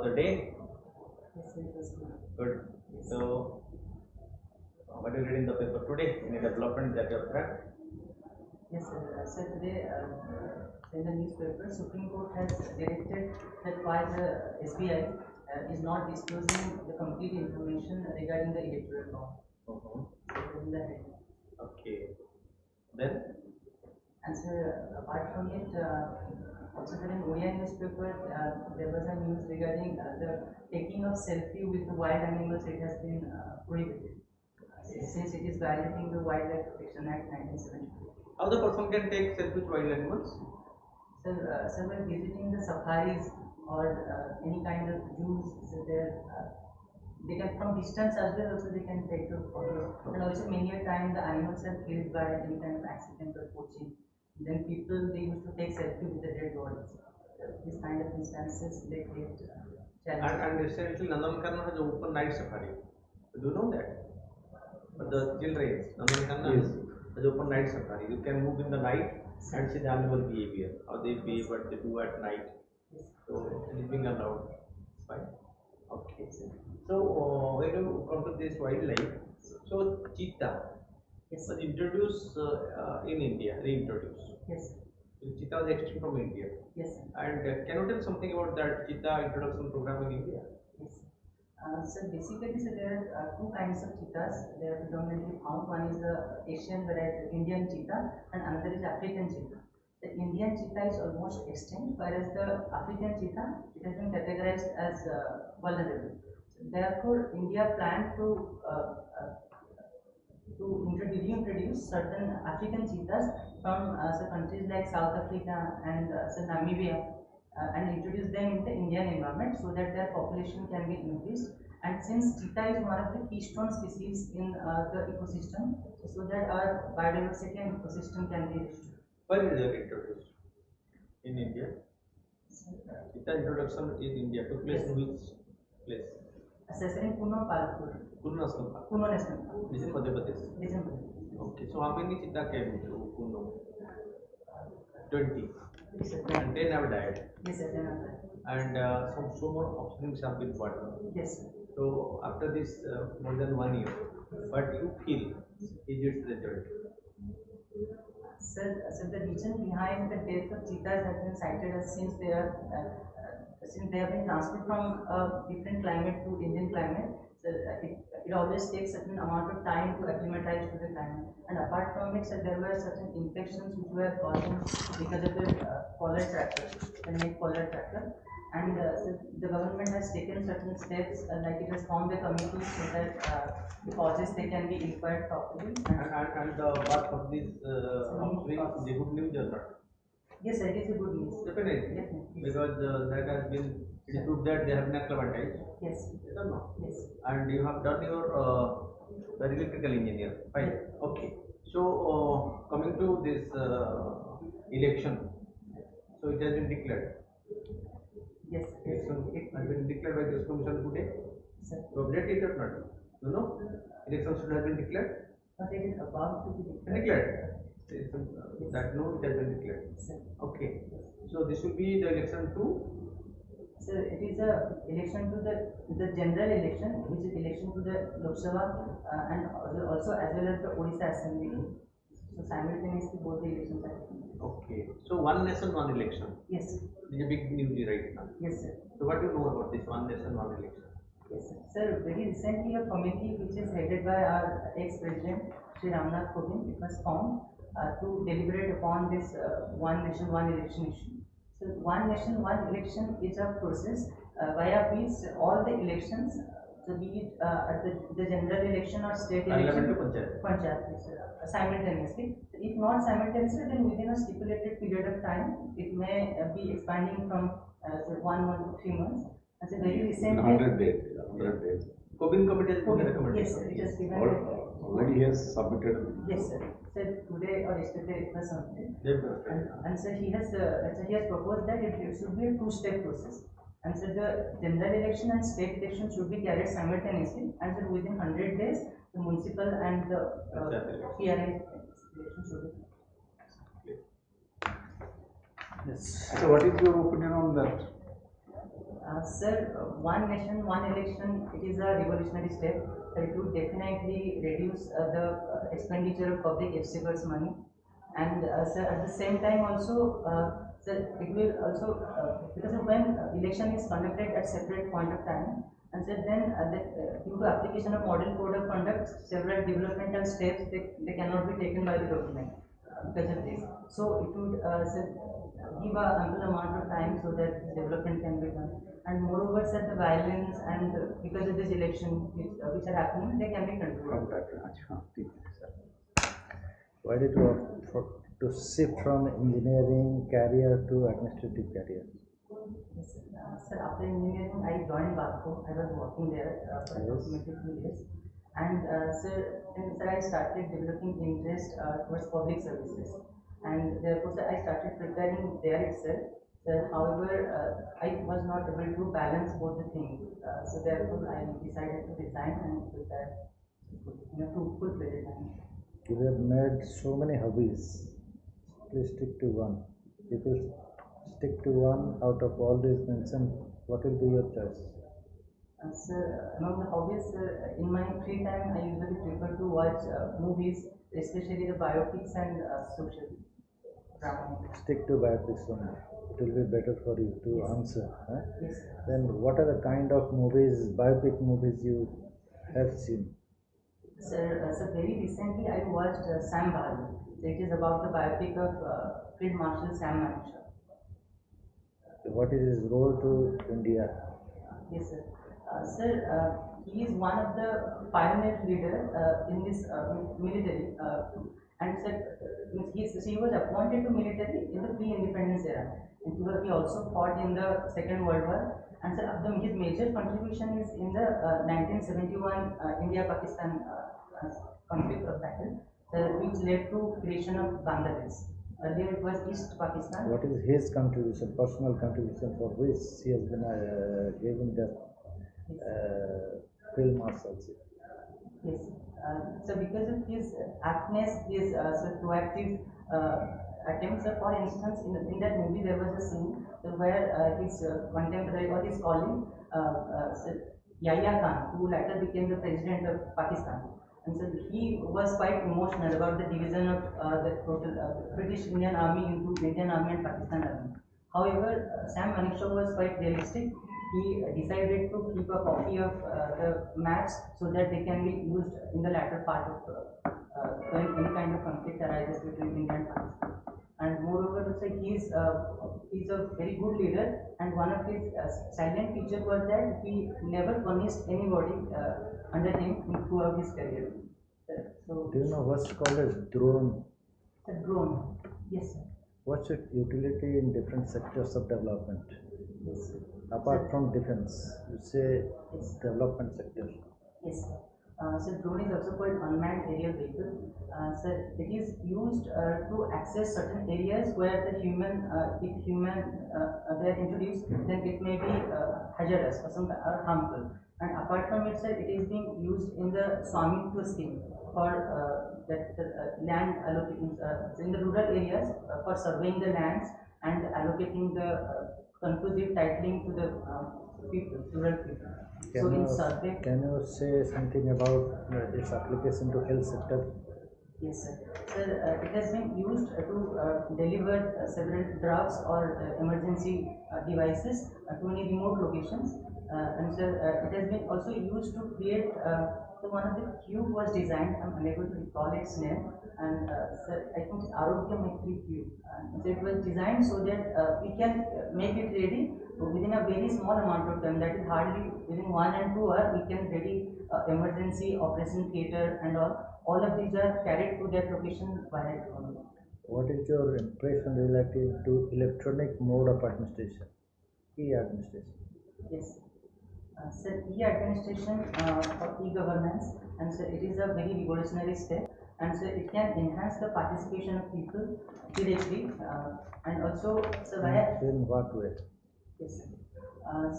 the day? Yes, sir, it was good. Good. So, what did you read in the paper today? Any development that you have tracked? Yes, sir. So today, in the newspaper, Supreme Court has directed that why the SBI is not disclosing the complete information regarding the electoral law. In the head. Okay. Then? And sir, apart from it, also there in OAS newspaper, there was a news regarding the taking of selfie with the wild animals. It has been prohibited since it is violating the Wildlife Protection Act 1972. How the person can take selfie with wild animals? So when visiting the safaris or any kind of zoos, so there they can from distance as well. Also they can take the photos, and also many a time the animals are killed by any kind of accident or poaching. Then people they used to take selfie with the dead bodies. These kind of instances they create challenges. And recently Nandankanna has opened night safari. Do you know that? But the children, Nandankanna has opened night safari. You can move in the night and see the animal behavior, how they behave, what they do at night. So it is being allowed. Fine. Okay. So when you come to this wildlife, so cheetah Yes. was introduced in India, reintroduced. Yes. Cheetah was extinct from India. Yes. And can you tell something about that cheetah introduction program in India? Yes. So basically, so there are two kinds of cheetahs. They are predominantly found. One is the Asian variety, Indian cheetah, and another is African cheetah. The Indian cheetah is almost extinct, whereas the African cheetah it has been categorized as vulnerable. So therefore, India planned to reintroduce certain African cheetahs from countries like South Africa and Namibia and introduce them in the Indian environment so that their population can be increased. And since cheetah is one of the keystone species in the ecosystem, so that our biodiversity and ecosystem can be restored. Where is it introduced? In India? Cheetah introduction in India took place in which place? In Puno, Palpur. Puno National Park. Puno National Park. This is Madhya Pradesh. This is Madhya Pradesh. Okay, so how many cheetah came to Puno? 20. Yes, sir. And 10 have died. Yes, sir. And some more offsprings have been born. Yes, sir. So after this more than 1 year, what you feel is its result? Sir, the reason behind the death of cheetahs has been cited as since they have been transferred from a different climate to Indian climate. So it always takes certain amount of time to acclimatize to the climate. And apart from it, so there were certain infections which were causing because of the collar tracker, the neck collar tracker. And so the government has taken certain steps, like it has formed a committee so that the causes they can be inquired properly. And the birth of these offspring is a good news or not? Yes, sir, it is a good news. Definitely. Because that has been, it is proved that they have natural advantage. Yes. Yes or no? Yes. And you have done your the electrical engineer. Fine. Okay. So coming to this election, so it has been declared. Yes. Election has been declared by this commission today. Sir. You update it or not? You know, election should have been declared. But it is about to be Declared. That no, it has been declared. Sir. Okay. So this will be the election to. So it is a election to the general election, which is election to the Lok Sabha and also as well as the Odisha Assembly. So simultaneously both the elections are happening. Okay. So one nation, one election. Yes. This is a big news right now. Yes, sir. So what do you know about this one nation, one election? Yes, sir. Sir, very recently a committee which is headed by our ex-president, Sri Radhanath Pattanayak, it was formed to deliberate upon this one nation, one election issue. So one nation, one election is a process via which all the elections, so be it the general election or state election, simultaneously. If not simultaneously, then within a stipulated period of time, it may be expanding from 1 month to 3 months. As a very recent 100 days. 100 days. Coaching committee has given a Yes, recommendation. sir, it has given. Already he has submitted. Yes, sir. So today or yesterday it was submitted. Definitely. And so he has proposed that it should be a two-step process. And so the general election and state election should be carried simultaneously. And so within 100 days, the municipal and the PRA election should be. Yes. So what is your opinion on that? Sir, one nation, one election, it is a revolutionary step. It would definitely reduce the expenditure of public exchequer's money. And sir, at the same time also, sir, it will also, because of when election is conducted at separate point of time, and so then due to application of model code of conduct, several developmental steps, they cannot be taken by the government because of this. So it would sir, give a ample amount of time so that development can be done. And moreover, sir, the violence and because of this election which are happening, they can be controlled. Why did you opt for to shift from engineering career to administrative career? Yes, sir, after engineering, I joined Vasco. I was working there for Yes. approximately 2 years. And sir, then sir, I started developing interest towards public services. And therefore, sir, I started preparing there itself. Sir, however, I was not able to balance both the things. So therefore, I decided to resign and prepare in a full-fledged manner. You have made so many hobbies. Please stick to one. If you stick to one out of all these mentioned, what will be your choice? Sir, among the hobbies, sir, in my free time, I usually prefer to watch movies, especially the biopics and social drama. Stick to biopics only. It will be better for you to Yes. answer. Huh? Yes, sir. Then what are the kind of movies, biopic movies you have seen? Sir, very recently I watched Sam Bharat. It is about the biopic of Field Marshal Sam Manekshaw. What is his role to India? Yes, sir. Sir, he is one of the pioneer leader in this military, and sir, he was appointed to military in the pre-independence era, and he also fought in the Second World War. And sir, his major contribution is in the 1971 India-Pakistan conflict or battle, which led to creation of Bangladesh. Earlier it was East Pakistan. What is his contribution, personal contribution for which he has been given the field marshalship? Yes. So because of his aptness, his proactive attempts. For instance, in that movie there was a scene where his contemporary or his colleague Yahya Khan, who later became the president of Pakistan, and so he was quite emotional about the division of the total British Indian Army into Indian Army and Pakistan Army. However, Sam Manekshaw was quite realistic. He decided to keep a copy of the maps so that they can be used in the latter part of when any kind of conflict arises between India and Pakistan. And moreover, so he's a very good leader, and one of his silent features was that he never punished anybody under him throughout his career. So, Do you know what's called as drone? the drone, yes, sir. What's its utility in different sectors of development? Yes, sir. Apart from defense, you say Yes. development sector. Yes, sir. So drone is also called unmanned aerial vehicle. So it is used to access certain areas where the human, if human they are introduced, then it may be hazardous or harmful. And apart from it, sir, it is being used in the Swamitwa scheme for that land allocation in the rural areas for surveying the lands and allocating the conclusive titling to the people, rural people. So in survey, Can you say something about its application to health sector? yes, sir. Sir, it has been used to deliver several drugs or emergency devices to any remote locations. And sir, it has been also used to create. So one of the cube was designed. I'm unable to recall its name. And sir, I think it's Arogya Maitri cube. And so it was designed so that we can make it ready within a very small amount of time. That is hardly within 1 and 2 hours. We can ready emergency operation theater and all. All of these are carried to that location via drone. What is your impression relative to electronic mode of administration, e-administration? Yes. So e-administration for e-governance, and so it is a very revolutionary step, and so it can enhance the participation of people directly, and also so via In what way? yes.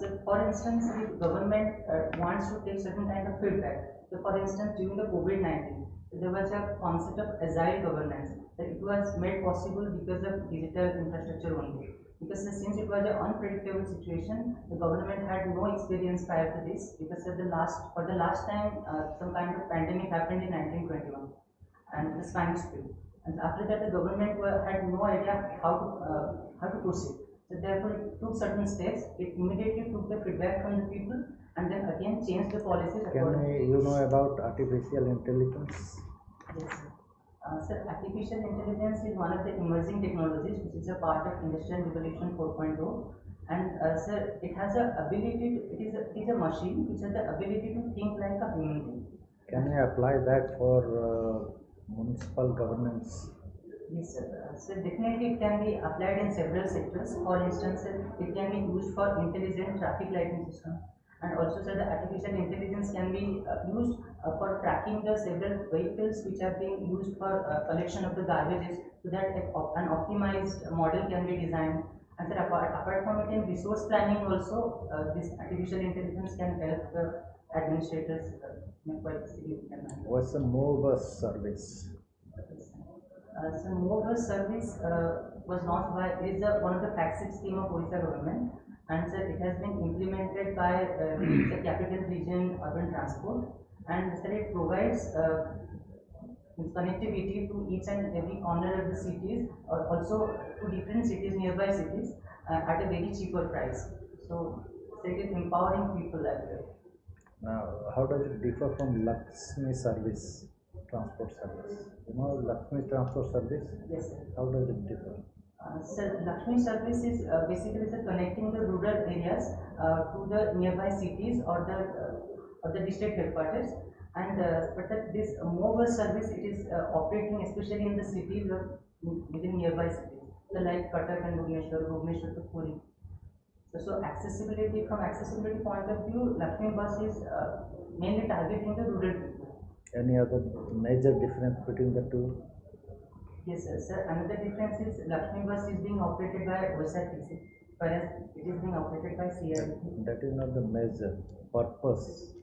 So for instance, if government wants to take certain kind of feedback. So for instance, during the COVID-19, there was a concept of agile governance. That it was made possible because of digital infrastructure only. because since it was an unpredictable situation, the government had no experience prior to this, because for the last time some kind of pandemic happened in 1921, and the Spanish flu. And after that, the government had no idea how to proceed. So therefore, it took certain steps. It immediately took the feedback from the people, and then again changed the policies accordingly. You know about artificial intelligence? Yes, sir. Sir, artificial intelligence is one of the emerging technologies which is a part of Industrial Revolution 4.0. And sir, it has a ability. It is a machine which has the ability to think like a human being. Can you apply that for municipal governance? Yes, sir. So definitely it can be applied in several sectors. For instance, it can be used for intelligent traffic lighting system. And also, sir, the artificial intelligence can be used for tracking the several vehicles which are being used for collection of the garbages, so that an optimized model can be designed. And sir, apart from it, in resource planning also, this artificial intelligence can help the administrators in a quite significant manner. What's the MOVUS service? So MOVUS service was launched by, is one of the flagship scheme of Odisha government, and sir, it has been implemented by the capital region urban transport, and sir, it provides connectivity to each and every corner of the cities, or also to different cities, nearby cities, at a very cheaper price. So it is empowering people as well. Now, how does it differ from Lakshmi service, transport service? You know Lakshmi transport service? Yes, sir. How does it differ? Sir, Lakshmi service is basically connecting the rural areas to the nearby cities or the district headquarters. And but this MOVUS service, it is operating especially in the cities or within nearby cities, so like Cuttack and Bhubaneswar to Puri. So accessibility, from accessibility point of view, Lakshmi bus is mainly targeting the rural people. Any other major difference between the two? Yes, sir. Another difference is Lakshmi bus is being operated by OSRTC, whereas it is being operated by CRT. That is not the major purpose.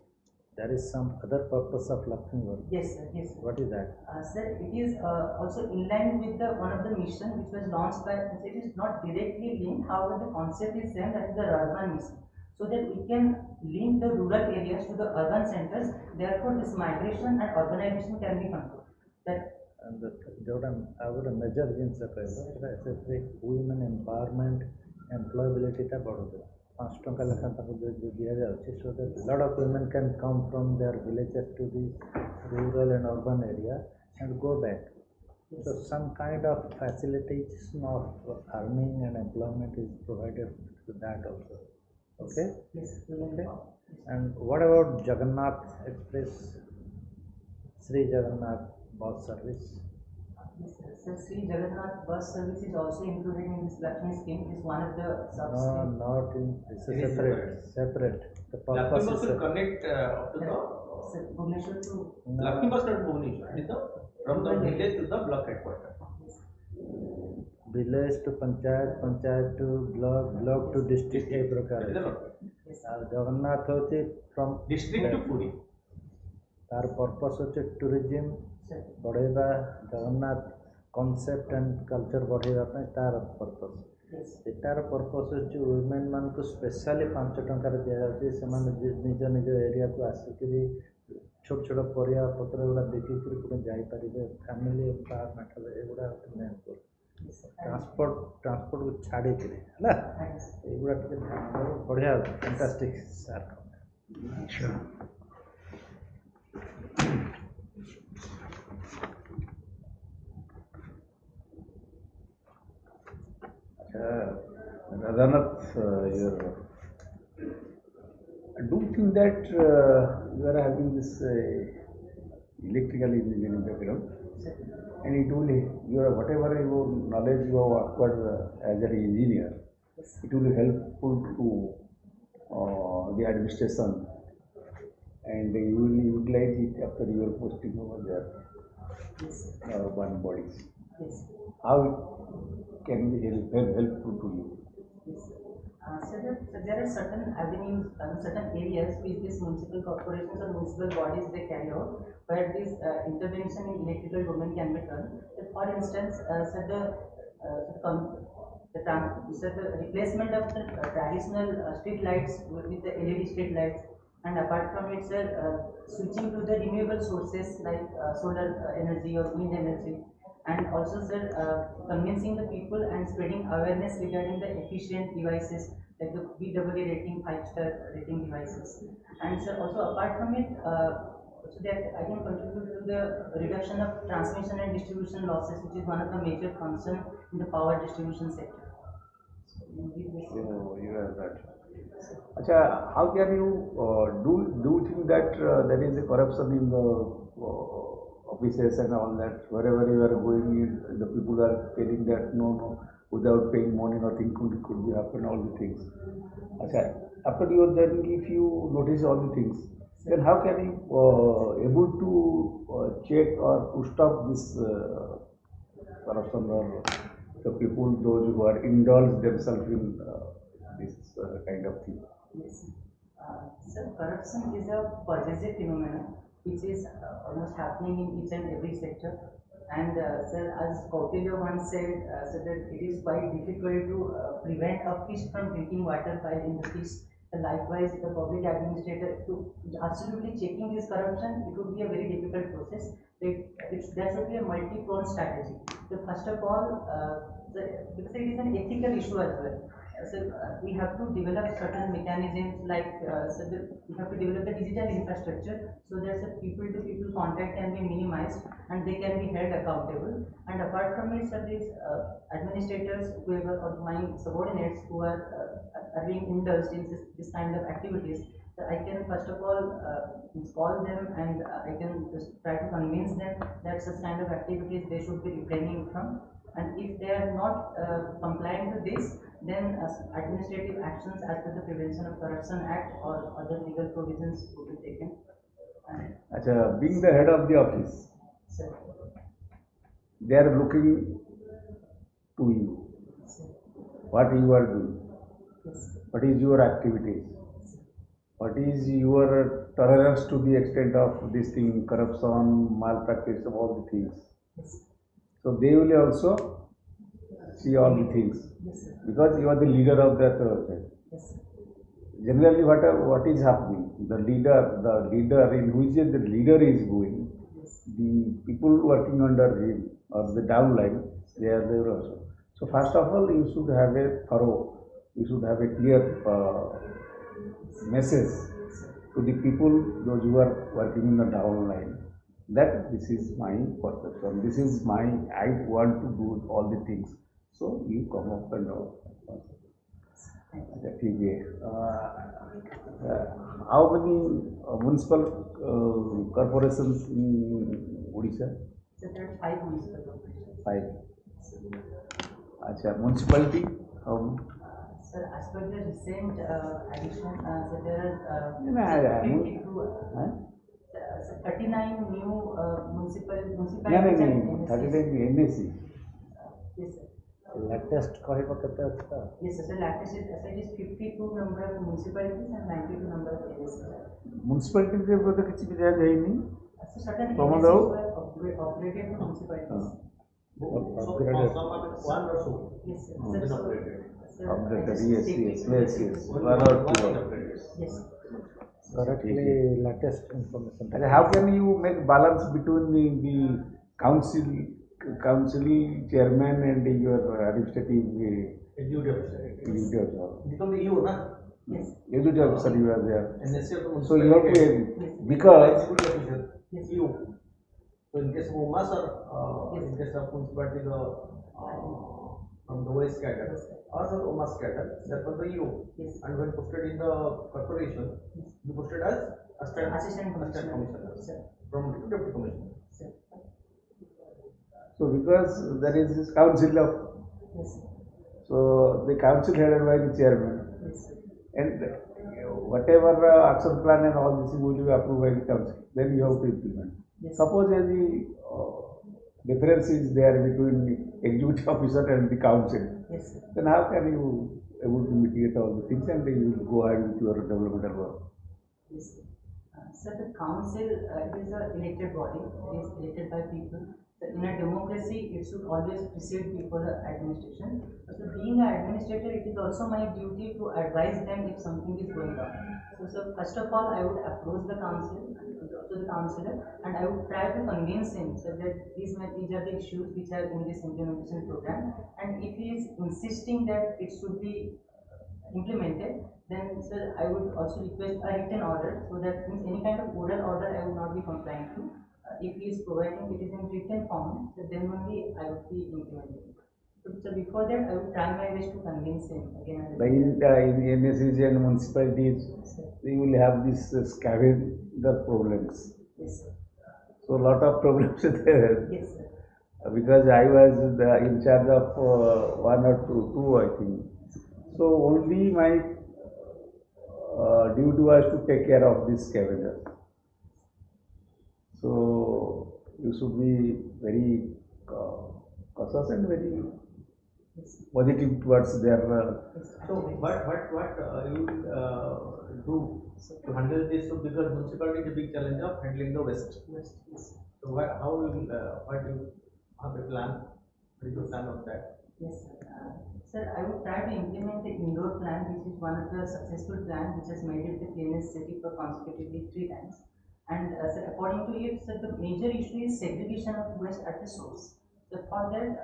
There is some other purpose of Lakshmi bus. Yes, sir. Yes, sir. What is that? Sir, it is also in line with the one of the mission which was launched by. It is not directly linked. However, the concept is same. That is the urban mission, so that we can link the rural areas to the urban centers. Therefore, this migration and urbanization can be controlled. That जोटा आगोटे major जिनस कहले women empowerment employability बढ़ो 5 टंका लेखा जो दि जाए so that lot of women can come from their villages to the rural and urban area and go back so some kind of facilities of earning and employment is provided to that also. Okay. yes, Okay. And what about Jagannath Express, Sri Jagannath bus service? Yes, sir. So Sri Jagannath bus service is also included in this Lakshmi scheme. It is one of the sub No, schemes. not in. This It is is separate. Separate. The Lakshmi purpose bus is will separate. connect up to the Sir, Bhubaneswar to Lakshmi bus not Bhubaneswar. It is the from the village to the block headquarters. Village to panchayat, panchayat to block, block to district ए प्रकार That is the है. lot. और जगन्नाथ होती from District to Puri. तार purpose होती tourism sir. बढ़ेगा Jagannath concept and culture बढ़ेगा ପାଇଁ तार purpose. Yes. एटार purpose होती women मान को specially 5 टंका रे दिया जाती है सेमाने निज निज एरिया को आसिकरी छोट छोट परिया पत्र गुड़ा देखि करी पुणे जाई परिबे फैमिली एम्पावरमेंट एगुड़ा मेन गोल ट्रांसपोर्ट को छाड़ी करी हला Yes. एगुड़ा टिके ध्यान दो बढ़िया फैंटास्टिक सर. अच्छा Radhanath, do you think that you are having this electrical engineering background, and it will your whatever your knowledge you have acquired as an engineer, it will be helpful to the administration, and you will utilize it after your posting over there, Yes. one bodies. Yes. How it can be helpful to you? Yes. So there are certain avenues, certain areas which these municipal corporations or municipal bodies they carry out, where this intervention in electrical domain can be done. So for instance, the replacement of the traditional street lights with the LED street lights, and apart from it, sir, switching to the renewable sources like solar energy or wind energy, and also, sir, convincing the people and spreading awareness regarding the efficient devices like the BAA rating, 5-star rating devices, and sir, also apart from it. So that I can contribute to the reduction of transmission and distribution losses, which is one of the major concern in the power distribution sector. So you have that. Acha, how can you do you think that there is a corruption in the offices and all that? Wherever you are going, the people are telling that no, without paying money, nothing could be happen. All the things. Acha, after you then, if you notice all the things, then how can you able to check or to stop this corruption or the people those who are indulge themselves in this kind of thing? Yes. So corruption is a pervasive phenomenon which is almost happening in each and every sector. And sir, as Kautilya once said, so that it is quite difficult to prevent a fish from drinking water while in the fish. Likewise, the public administrator to absolutely checking this corruption, it would be a very difficult process. There should be a multi-pronged strategy. So first of all, because it is an ethical issue as well. We have to develop certain mechanisms like we have to develop the digital infrastructure so that the people-to-people contact can be minimized and they can be held accountable. And apart from it, sir, these administrators, whoever or my subordinates who are being indulged in this kind of activities, so I can first of all call them and I can just try to convince them that such kind of activities they should be refraining from. And if they are not complying to this, then administrative actions as per the Prevention of Corruption Act or other legal provisions will be taken. Acha, being the head of the office, Sir, they are looking to you. sir, What you are doing, yes, what is your activities, what is your tolerance to the extent of this thing, corruption, malpractice, all the things. yes, So they will also see all the things yes, sir, because you are the leader of that. yes, sir, Generally, what is happening? The leader in which the leader is going, yes, the people working under him or the downline, they are there also. So first of all, you should have a thorough, you should have a clear message to the people, those who are working in the downline, that this is my perception, this is my, I want to do all the things. So you come up and down. ठीक है. How many municipal corporations in Odisha? so there are 5 municipal corporations. 5. अच्छा, municipality how many? Sir, as per the recent addition, so there are No, I- 52, Huh? so 39 new No, municipalities and MSCs. 39 NAC. Yes, sir. Latest କହିବ କେତେ ଅଛି ତ? Yes, sir. The latest is, it is 52 number of municipalities and 92 number of MSCs. Municipality ରେ ବୋଧେ କିଛି ବି ଦିଆଯାଇନି. So certain Promote MSCs out. were upgraded to municipalities. So some of it, one or two. Yes, sir. Been So, upgraded. sir, Updated, I just yes, take yes, it. yes, yes. One One or is two. upgraded. Yes. Correctly latest information. अच्छा, how can you make balance between the council chairman and your administrative Executive officer. executive officer? Become the EO, na? Yes. Executive officer you are there. NSC of the So you have municipality. to, because Executive officer, Yes. EO. So in case of OMAS or Yes. in case of municipality, from the OAS cadre or the OMAS cadre, that was the EO. Yes. And when posted in the corporation, you posted as Assistant commissioner Commissioner. Sir. from deputy commissioner. Sir. so because there is this council of, Yes. so the council headed by the chairman, Yes. Sir. and whatever action plan and all this will be approved by the council, then you have to implement. Yes. Suppose the difference is there between the executive officer and the council, Yes. Sir. then how can you able to mitigate all the things and then you will go ahead with your developmental work? Yes. Sir, the council is an elected body. It is elected by people. So in in a democracy, it should always precede before the administration. So being an administrator, it is also my duty to advise them if something is going on. So first of all, I would approach the council, to the councillor, and I would try to convince him so that these are the issues which are in this implementation program. And if he is insisting that it should be implemented, then sir, I would also request a written order, so that means any kind of oral order I would not be complying to. If he is providing it is in written form, so then only I would be implementing it. So before that, I would try my best to convince him again and again. In MSCG and municipalities, they will have this scavenger problems. Yes, sir. So a lot of problems are there. Yes, sir. Because I was in charge of one or two I think. So only my duty was to take care of this scavengers. So you should be very cautious and very positive towards their. So what you will do to handle this? So because municipality is a big challenge of handling the waste. Yes, yes. So how will what you have a plan? What is your plan on that? Yes, sir. Sir, I would try to implement the indoor plan, which is one of the successful plan which has made it the cleanest city for consecutively 3 times. And sir, according to it, sir, the major issue is segregation of waste at the source. So for that,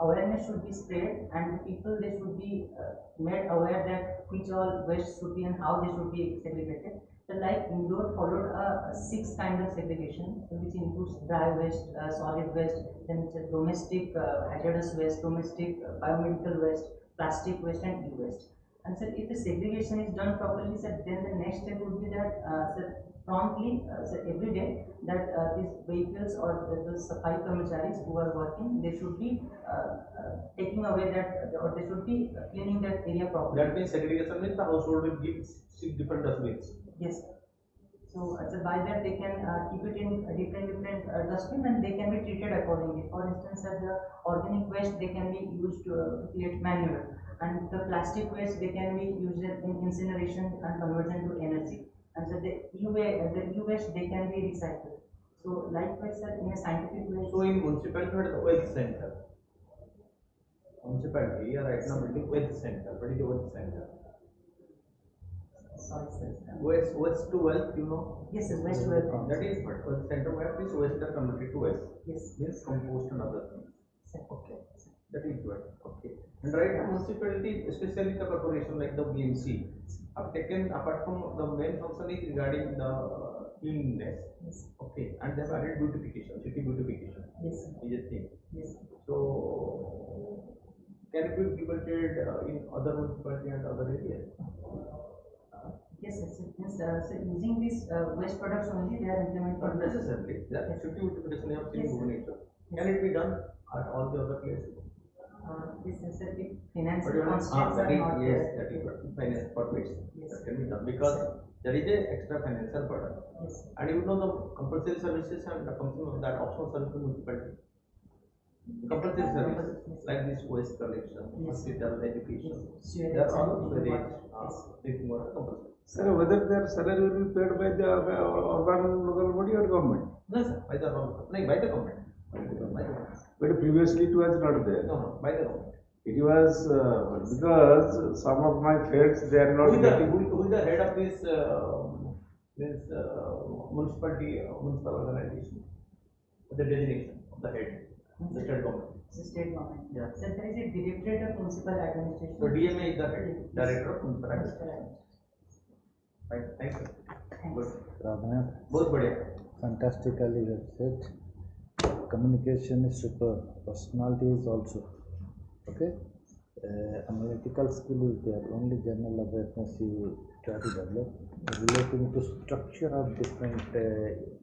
awareness should be spread, and the people they should be made aware that which all waste should be and how they should be segregated. So like indoor followed a 6 kind of segregation, which includes dry waste, solid waste, then domestic hazardous waste, domestic biomedical waste, plastic waste, and e-waste. And so if the segregation is done properly, sir, then the next step would be that sir, promptly, so every day that these vehicles or the Safai Karmacharis who are working, they should be taking away that, or they should be cleaning that area properly. That means segregation means the household will give 6 different dustbins. Yes. So, by that they can keep it in a different dustbin, and they can be treated accordingly. For instance, the organic waste they can be used to create manure, and the plastic waste they can be used in incineration and conversion to energy. And so the e-waste they can be recycled. So likewise, sir, in a scientific way. So in municipality, what is the waste center? Municipality, right now building waste center. What is the waste center? Sorry, sir. Waste to wealth, you know? Yes, sir. Waste to wealth. That is what waste center where this waste are converted to waste. Yes. Means compost and other things. Sir. Okay. That is what. Okay. And right now municipality, especially the corporation like the BMC, have taken, apart from the main function is regarding the cleanliness. Yes. Okay. And they have added beautification, city beautification. Yes, sir. Is a thing. Yes. So can it be implemented in other municipality and other areas? Yes, sir. So using these waste products only, they are implemented. Not necessarily. That city beautification you have seen in Yes, sir. Bhubaneswar. Can it be done at all the other places? Yes, sir. If financial But constraints are not yes, there. that is what finance permits. Yes. That can be done because there is a extra financial burden. Yes. And you know the compulsory services and the function of that optional service to municipality. Compulsory service like this waste collection, Yes. hospital, education. Sewage They are all and very water. taking more compulsory. Sir, whether their salary will be paid by the urban local body or government? No sir, by the government. No, by the government. By the government. But previously it was not there. No, by the government. It was because some of my friends they are not getting. Who is the head of this municipality municipal organization? The designation of the head, the state government. The state government. Yeah. So there is a directorate of municipal administration. So DMA is the head, director of municipal Municipal administration. administration. Right, thank you. Good. Radhanath, बहुत बढ़िया. fantastically you have said. Communication is super. Personality is also. Okay. Analytical skill is there. Only general awareness you try to develop. Relating to structure of different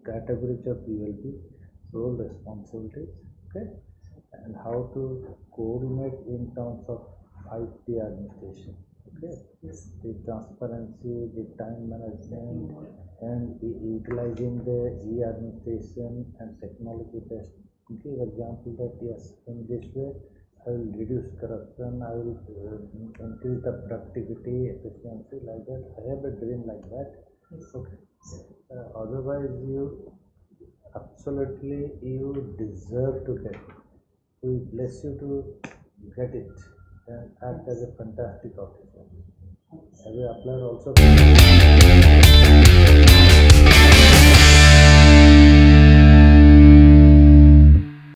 categories of ULP, role responsibilities. Okay. And how to coordinate in terms of IT administration. Okay. The transparency, the time management, and utilizing the e-administration and technology best. Give example that yes, in this way I will reduce corruption, I will increase the productivity, efficiency, like that. I have a dream like that. Okay. Otherwise, you absolutely you deserve to get it. We bless you to get it and act as a fantastic officer. Have you applied also?